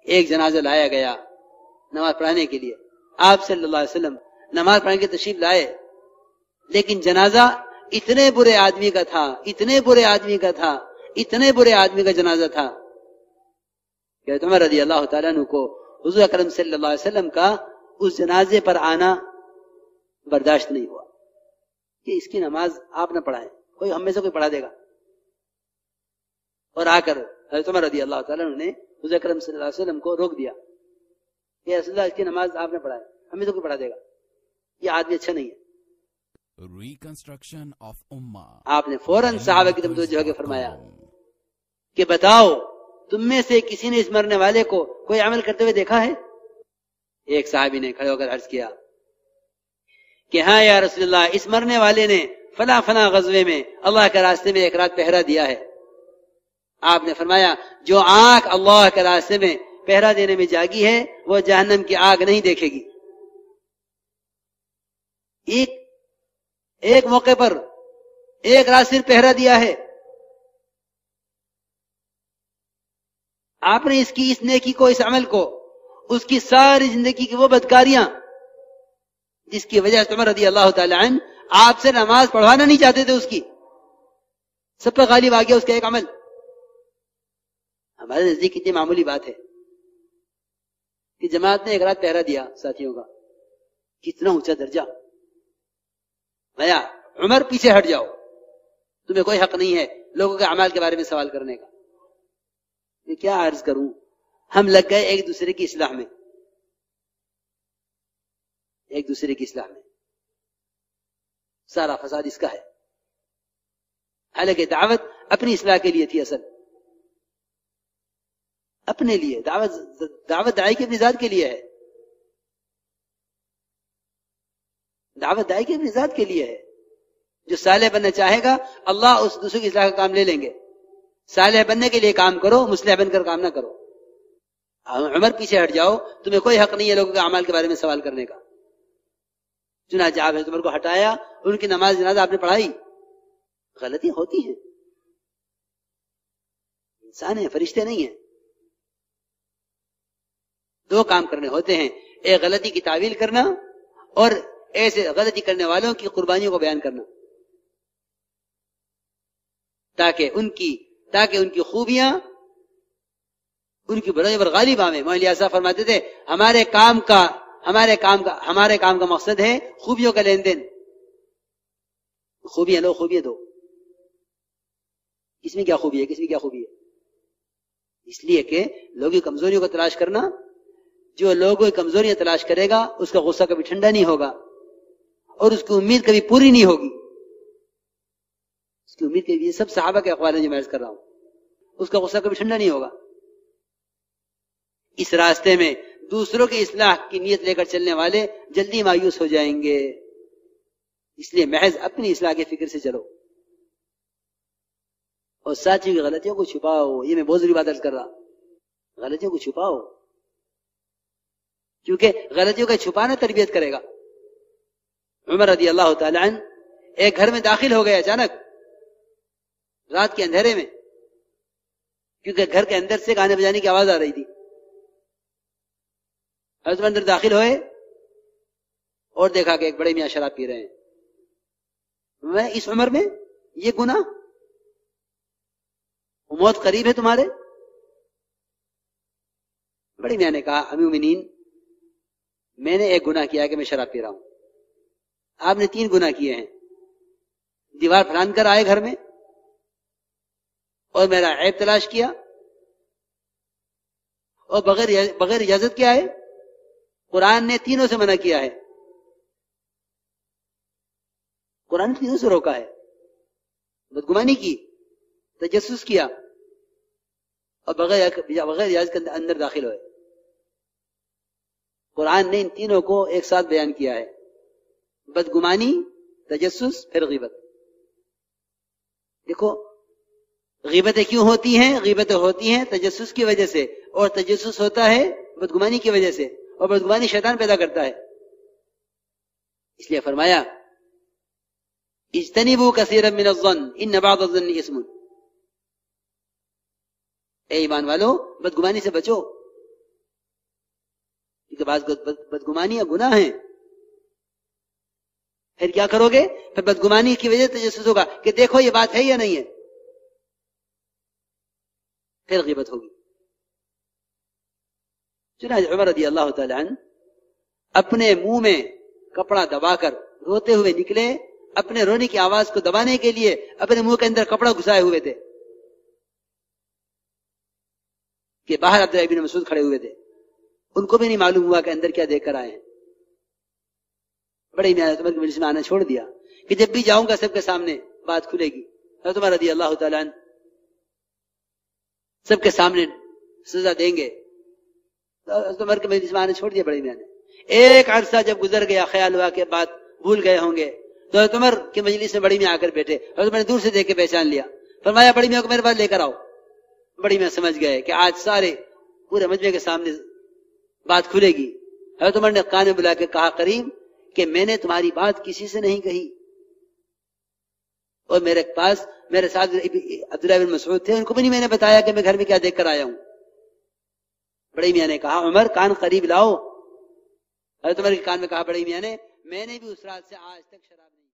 ایک جنازہ لایا گیا نماز پڑھانے کے لیے. آپ صلی اللہ علیہ وسلم نماز پڑھانے کی تشریف لائے، لیکن جنازہ اتنے برے آدمی کا تھا، اتنے برے آدمی کا تھا، اتنے برے آدمی کا جنازہ تھا کہ عمر رضی اللہ تعالیٰ عنہ کو حضور اکرم صلی اللہ علیہ وسلم کا اس جنازے پر آنا برداشت نہیں ہوا کہ اس کی نماز آپ نہ پڑھائیں، کوئی ہم میں سے کوئی پڑھا دے گا. اور آ کر حضرت عمر رضی اللہ تعالیٰ عنہ نے حضور اکرم صلی اللہ علیہ وسلم کو روک دیا کہ رسول اللہ اس کی نماز آپ نے پڑھائے، ہمیں تو کوئی پڑھا دے گا، یہ آدمی اچھا نہیں ہے. ریکنسٹرکشن آف امہ. آپ نے فوراً صحابہ کی طرف توجہ کے فرمایا کہ بتاؤ تم میں سے کسی نے اس مرنے والے کو کوئی عمل کرتے ہوئے دیکھا ہے؟ ایک صحابی نے کھڑے ہو کر عرض کیا کہ ہاں یا رسول اللہ، اس مرنے والے نے فلاں فلاں غزوے میں اللہ کے راستے میں ایک رات پہرا دیا ہے. آپ نے فرمایا جو آنکھ اللہ کے راستے میں پہرا دینے میں جاگی ہے وہ جہنم کی آگ نہیں دیکھے گی. ایک موقع پر ایک رات صرف پہرا دیا ہے، آپ نے اس نیکی کو، اس عمل کو، اس کی ساری زندگی کی وہ بدکاریاں جس کی وجہ سے عمر رضی اللہ تعالی عنہ آپ سے نماز پڑھوانا نہیں چاہتے تھے، اس کی سب پہ غالب آ گیا اس کا ایک عمل. ہمارے نزدیک کتنی معمولی بات ہے کہ جماعت نے ایک رات پہرا دیا ساتھیوں کا، کتنا اونچا درجہ. بھیا عمر پیچھے ہٹ جاؤ، تمہیں کوئی حق نہیں ہے لوگوں کے اعمال کے بارے میں سوال کرنے کا. میں کیا عرض کروں، ہم لگ گئے ایک دوسرے کی اصلاح میں، ایک دوسرے کی اصلاح میں. سارا فساد اس کا ہے. حالانکہ دعوت اپنی اصلاح کے لیے تھی، اصل اپنے لیے دعوت داعی کی اپنی ذات کے لیے ہے. دعوت داعی کی اپنی ذات کے لیے ہے. جو صالح بننا چاہے گا اللہ اس دوسرے کی اصلاح کا کام لے لیں گے. صالح بننے کے لیے کام کرو، مصلح بن کر کام نہ کرو. عمر پیچھے ہٹ جاؤ، تمہیں کوئی حق نہیں ہے لوگوں کے اعمال کے بارے میں سوال کرنے کا. چنانچہ آپ نے عمر کو ہٹایا، ان کی نماز جنازہ آپ نے پڑھائی. غلطی ہوتی ہیں، انسان ہیں، فرشتے نہیں ہیں. دو کام کرنے ہوتے ہیں، ایک غلطی کی تعویل کرنا اور ایسے غلطی کرنے والوں کی قربانیوں کو بیان کرنا، تاکہ ان کی خوبیاں، ان کی برائیوں پر غالب آویں. مولانا صاحب فرماتے تھے ہمارے کام کا مقصد ہے خوبیوں کا لین دین. خوبیاں لو، خوبیاں دو. اس میں کیا خوبی ہے، کس میں کیا خوبی ہے؟ اس لیے کہ لوگوں کی کمزوریوں کو تلاش کرنا، جو لوگوں کی کمزوریاں تلاش کرے گا اس کا غصہ کبھی ٹھنڈا نہیں ہوگا اور اس کی امید کبھی پوری نہیں ہوگی. اس کی امید کے سب صحابہ کے اقوال ہیں جو میں عرض کر رہا ہوں، اس کا غصہ کبھی ٹھنڈا نہیں ہوگا. اس راستے میں دوسروں کی اصلاح کی نیت لے کر چلنے والے جلدی مایوس ہو جائیں گے. اس لیے محض اپنی اصلاح کی فکر سے چلو اور ساتھیوں کی غلطیوں کو چھپاؤ. یہ میں بہت ضروری بات عرض کر رہا، غلطیوں کو چھپاؤ، کیونکہ غلطیوں کا چھپانا تربیت کرے گا. عمر رضی اللہ تعالی عنہ ایک گھر میں داخل ہو گئے اچانک رات کے اندھیرے میں، کیونکہ گھر کے اندر سے گانے بجانے کی آواز آ رہی تھی. حضرت اندر داخل ہوئے اور دیکھا کہ ایک بڑے میاں شراب پی رہے ہیں. میں اس عمر میں یہ گناہ، موت قریب ہے تمہارے؟ بڑے میاں نے کہا امیر المومنین، میں نے ایک گناہ کیا ہے کہ میں شراب پی رہا ہوں. آپ نے 3 گناہ کیے ہیں. دیوار پھلان کر آئے گھر میں اور میرا عیب تلاش کیا اور بغیر اجازت کے آئے. قرآن نے تینوں سے منع کیا ہے، قرآن نے تینوں سے روکا ہے. بدگمانی کی، تجسس کیا اور بغیر اجازت کے اندر داخل ہوئے. قرآن نے ان تینوں کو ایک ساتھ بیان کیا ہے، بدگمانی، تجسس، پھر غیبت. دیکھو غیبتیں کیوں ہوتی ہیں؟ غیبتیں ہوتی ہیں تجسس کی وجہ سے، اور تجسس ہوتا ہے بدگمانی کی وجہ سے، اور بدگمانی شیطان پیدا کرتا ہے. اس لیے فرمایا اجتنبوا کثیرا من الظن ان بعض الظن اسم. اے ایمان والو، بدگمانی سے بچو، کیونکہ بعض بدگمانیاں گناہ ہیں. پھر کیا کرو گے؟ پھر بدگمانی کی وجہ سے تجسس ہوگا کہ دیکھو یہ بات ہے یا نہیں ہے، پھر غیبت ہوگی. چنانچہ عمر رضی اللہ تعالی عنہ اپنے منہ میں کپڑا دبا کر روتے ہوئے نکلے، اپنے رونے کی آواز کو دبانے کے لیے اپنے منہ کے اندر کپڑا گھسائے ہوئے تھے کہ باہر عبداللہ بن مسعود کھڑے ہوئے تھے، ان کو بھی نہیں معلوم ہوا کہ اندر کیا دیکھ کر آئے ہیں. بڑے میاں عمر کے مجلس میں آنا چھوڑ دیا کہ جب بھی جاؤں گا سب کے سامنے بات کھلے گی. حضرت عمر رضی اللہ تعالیٰ عنہ سب کے سامنے سزا دیں گے. حضرت عمر کے مجلس میں آنا چھوڑ دیا بڑے میاں نے. ایک عرصہ جب گزر گیا، خیال ہوا کہ بات بھول گئے ہوں گے، تو حضرت عمر کے مجلس میں بڑی میاں آ کر بیٹھے. حضرت عمر نے دور سے دیکھ کے پہچان لیا، فرمایا بڑی میاں کو میرے پاس لے کر آؤ. بڑی میاں سمجھ گئے کہ آج سارے پورے مجمع کے سامنے بات کھلے گی. حضرت عمر نے کان میں بلا کے کہا قریب کہ میں نے تمہاری بات کسی سے نہیں کہی، اور میرے پاس میرے ساتھ عبداللہ بن مسعود تھے، ان کو بھی نہیں میں نے بتایا کہ میں گھر میں کیا دیکھ کر آیا ہوں. بڑی میاں نے کہا عمر کان قریب لاؤ. حضرت عمر کے کان میں کہا بڑی میاں نے میں نے بھی اس رات سے آج تک شراب نہیں